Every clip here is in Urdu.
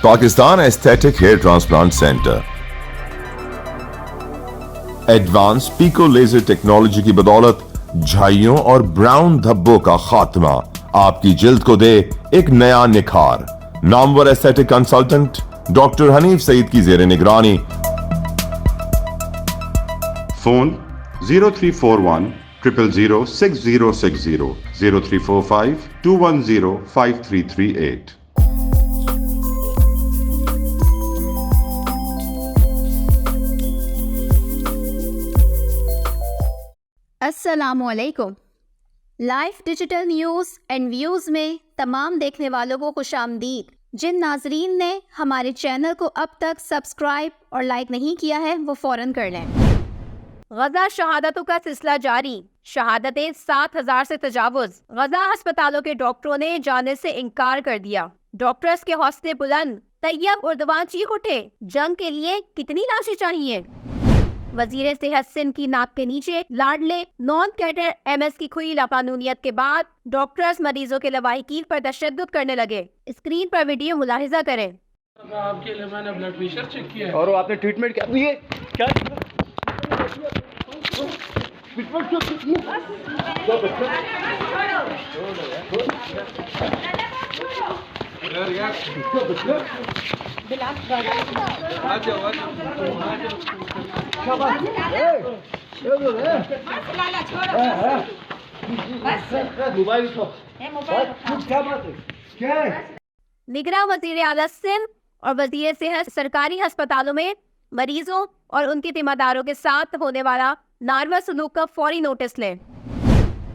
Pakistan aesthetic hair transplant centre advance pico laser technology کی بدولت جھائیوں اور براؤن دھبوں کا خاتمہ آپ کی جلد کو دے ایک نیا نکھار. نامور ایستھیٹک کنسلٹنٹ ڈاکٹر حنیف سعید کی زیر نگرانی. فون 0341 000 6060 0345 210 5338. السلام علیکم. Life digital news and views میں تمام دیکھنے والوں کو خوش آمدید. جن ناظرین نے ہمارے چینل کو اب تک سبسکرائب اور لائک نہیں کیا ہے وہ فوراً کر لیں. غزہ شہادتوں کا سلسلہ جاری. شہادتیں 7,000 سے تجاوز. غزہ ہسپتالوں کے ڈاکٹروں نے جانے سے انکار کر دیا. ڈاکٹرز کے حوصلے بلند. طیب اردوان چیخ اٹھے, جنگ کے لیے کتنی لاشیں چاہیے. وزیر صحت سندھ کی ناک کے نیچے لاڈلے نان کیڈر ایم ایس کی کھلی لاقانونیت کے بعد ڈاکٹرز مریضوں کے لواحقین پر تشدد کرنے لگے. اسکرین پر ویڈیو ملاحظہ کریں. آپ کے لیے میں نے بلڈ پریشر چیک کیا ہے اور آپ نے ٹریٹمنٹ کیا دی ہے؟ کیا نگراں وزیر اعلیٰ سندھ اور وزیر صحت سرکاری ہسپتالوں میں مریضوں اور ان کے ذمہ داروں کے ساتھ ہونے والا ناروا سلوک کا فوری نوٹس لیں.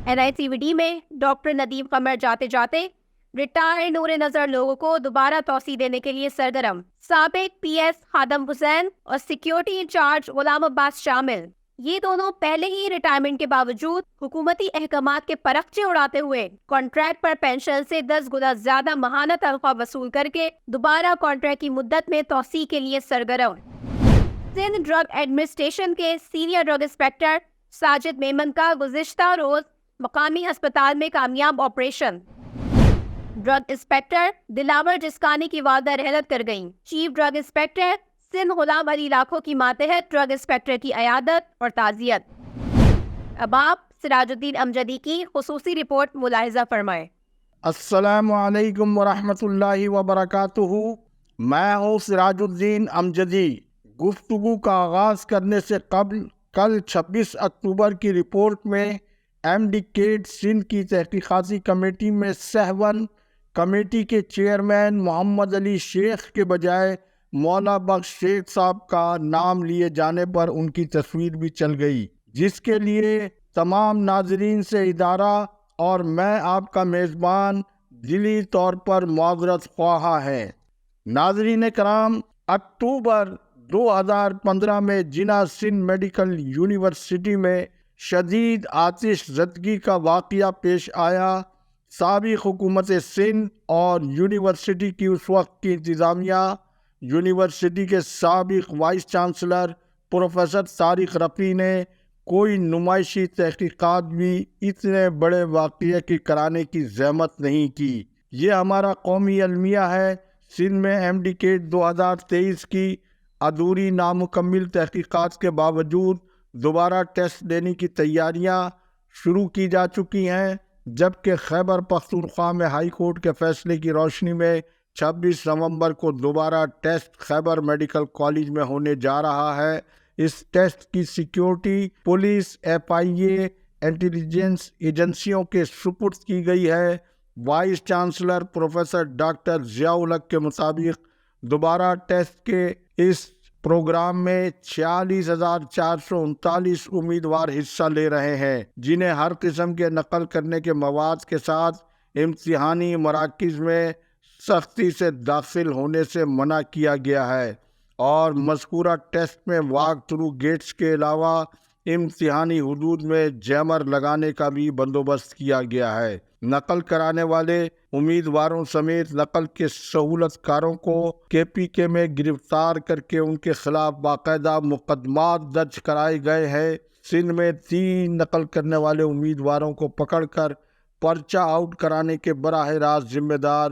NICVD میں ڈاکٹر ندیم قمر جاتے جاتے ریٹائر نور نظر لوگوں کو دوبارہ توسیع دینے کے لیے سرگرم. سابق PS خادم حسین اور سیکیورٹی انچارج غلام عباس شامل. یہ دونوں پہلے ہی ریٹائرمنٹ کے باوجود حکومتی احکامات کے پرخچے اڑاتے ہوئے کانٹریکٹ پر پینشن سے 10 گنا زیادہ ماہانہ تنخواہ وصول کر کے دوبارہ کانٹریکٹ کی مدت میں توسیع کے لیے سرگرم. سندھ ڈرگ ایڈمنسٹریشن کے senior drug inspector Sajid Memon کا گزشتہ روز مقامی ہسپتال میں کامیاب آپریشن. ڈرگ انسپکٹر دلاور جسکانی کی والدہ رحلت کر گئیں. Chief drug inspector Sindh Ghulam علی لاکھوں کی ماتحت ڈرگ انسپکٹر کی عیادت اور تعزیت. اب آپ سراج الدین امجدی کی خصوصی رپورٹ ملاحظہ فرمائیں. السلام علیکم ورحمۃ اللہ وبرکاتہ. میں ہوں سراج الدین امجدی. گفتگو کا آغاز کرنے سے قبل کل 26 اکتوبر کی رپورٹ میں MDCAID سندھ کی تحقیقاتی کمیٹی میں سہون کمیٹی کے چیئرمین محمد علی شیخ کے بجائے مولا بخش شیخ صاحب کا نام لیے جانے پر ان کی تصویر بھی چل گئی، جس کے لیے تمام ناظرین سے ادارہ اور میں آپ کا میزبان دلی طور پر معذرت خواہ ہے. ناظرین کرام، اکتوبر 2015 میں جناح سندھ میڈیکل یونیورسٹی میں شدید آتش زدگی کا واقعہ پیش آیا. سابق حکومت سندھ اور یونیورسٹی کی اس وقت کی انتظامیہ، یونیورسٹی کے سابق vice chancellor professor Tariq Rafi نے کوئی نمائشی تحقیقات بھی اتنے بڑے واقعے کی کرانے کی زحمت نہیں کی. یہ ہمارا قومی المیہ ہے. سندھ میں MDCAID 2023 کی ادھوری نامکمل تحقیقات کے باوجود دوبارہ ٹیسٹ دینے کی تیاریاں شروع کی جا چکی ہیں، جبکہ خیبر پختونخوا میں ہائی کورٹ کے فیصلے کی روشنی میں 26 نومبر کو دوبارہ ٹیسٹ خیبر میڈیکل کالج میں ہونے جا رہا ہے. اس ٹیسٹ کی سیکیورٹی پولیس، FIA، انٹیلیجنس ایجنسیوں کے سپرد کی گئی ہے. Vice chancellor professor doctor Zia الحق کے مطابق دوبارہ ٹیسٹ کے اس پروگرام میں 46,439 امیدوار حصہ لے رہے ہیں، جنہیں ہر قسم کے نقل کرنے کے مواد کے ساتھ امتحانی مراکز میں سختی سے داخل ہونے سے منع کیا گیا ہے، اور مذکورہ ٹیسٹ میں واک تھرو گیٹس کے علاوہ امتحانی حدود میں جیمر لگانے کا بھی بندوبست کیا گیا ہے. نقل کرانے والے امیدواروں سمیت نقل کے سہولت کاروں کو KPK میں گرفتار کر کے ان کے خلاف باقاعدہ مقدمات درج کرائے گئے ہیں. سندھ میں 3 نقل کرنے والے امیدواروں کو پکڑ کر پرچہ آؤٹ کرانے کے براہ راست ذمہ دار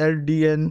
LDN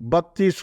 32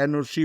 NOC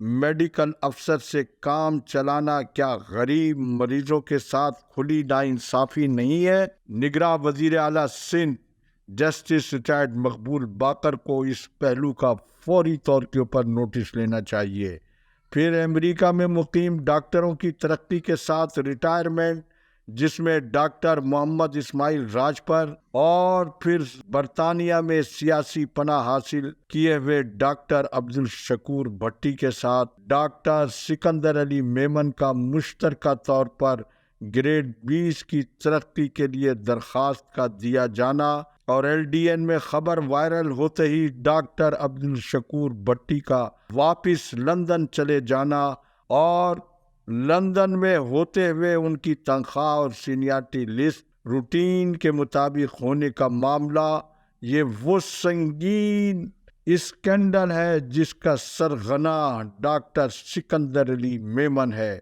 میڈیکل افسر سے کام چلانا کیا غریب مریضوں کے ساتھ کھلی ناانصافی نہیں ہے؟ نگراں وزیر اعلیٰ سندھ جسٹس ریٹائرڈ مقبول باقر کو اس پہلو کا فوری طور کے اوپر نوٹس لینا چاہیے۔ پھر امریکہ میں مقیم ڈاکٹروں کی ترقی کے ساتھ ریٹائرمنٹ، جس میں ڈاکٹر محمد اسماعیل راجپر، اور پھر برطانیہ میں سیاسی پناہ حاصل کیے ہوئے ڈاکٹر عبدالشکور بھٹی کے ساتھ ڈاکٹر سکندر علی میمن کا مشترکہ طور پر گریڈ 20 کی ترقی کے لیے درخواست کا دیا جانا، اور ایل ڈی این میں خبر وائرل ہوتے ہی ڈاکٹر عبدالشکور بھٹی کا واپس لندن چلے جانا، اور لندن میں ہوتے ہوئے ان کی تنخواہ اور سینیارٹی لسٹ روٹین کے مطابق ہونے کا معاملہ، یہ وہ سنگین اسکینڈل ہے جس کا سرغنہ ڈاکٹر سکندر علی میمن ہے۔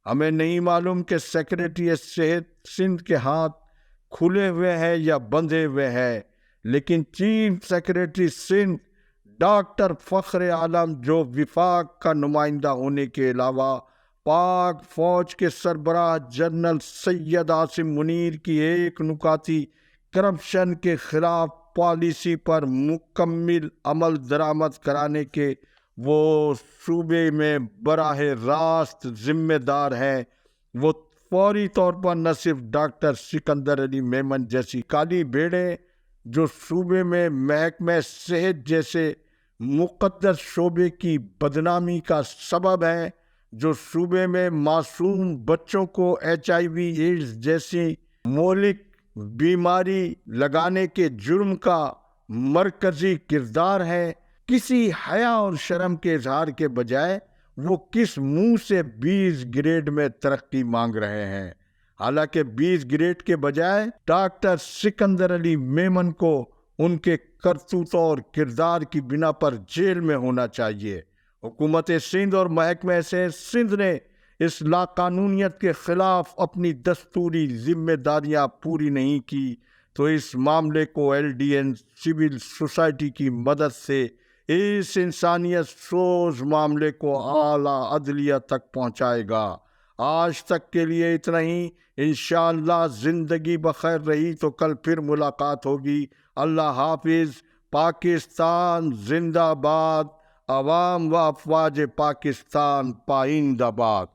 ہمیں نہیں معلوم کہ سیکریٹری صحت سندھ کے ہاتھ کھلے ہوئے ہیں یا بندھے ہوئے ہیں، لیکن چیف سیکریٹری سندھ ڈاکٹر فخر عالم، جو وفاق کا نمائندہ ہونے کے علاوہ پاک فوج کے سربراہ جنرل سید عاصم منیر کی ایک نکاتی کرپشن کے خلاف پالیسی پر مکمل عمل درآمد کرانے کے وہ صوبے میں براہ راست ذمہ دار ہیں، وہ فوری طور پر نہ صرف ڈاکٹر سکندر علی میمن جیسی کالی بھیڑیں جو صوبے میں محکمہ صحت جیسے مقدس شعبے کی بدنامی کا سبب ہے، جو صوبے میں معصوم بچوں کو HIV ایڈز جیسی مہلک بیماری لگانے کے جرم کا مرکزی کردار ہے، کسی حیا اور شرم کے اظہار کے بجائے وہ کس منہ سے 20 گریڈ میں ترقی مانگ رہے ہیں؟ حالانکہ 20 گریڈ کے بجائے ڈاکٹر سکندر علی میمن کو ان کے کرتوتوں اور کردار کی بنا پر جیل میں ہونا چاہیے۔ حکومت سندھ اور محکمہ صحت سندھ نے اس لاقانونیت کے خلاف اپنی دستوری ذمہ داریاں پوری نہیں کی تو اس معاملے کو L D N civil society کی مدد سے اس انسانیت سوز معاملے کو اعلیٰ عدلیہ تک پہنچائے گا۔ آج تک کے لیے اتنا ہی، انشاءاللہ زندگی بخیر رہی تو کل پھر ملاقات ہوگی۔ اللہ حافظ۔ پاکستان زندہ باد۔ عوام و افواج پاکستان پائندہ باد۔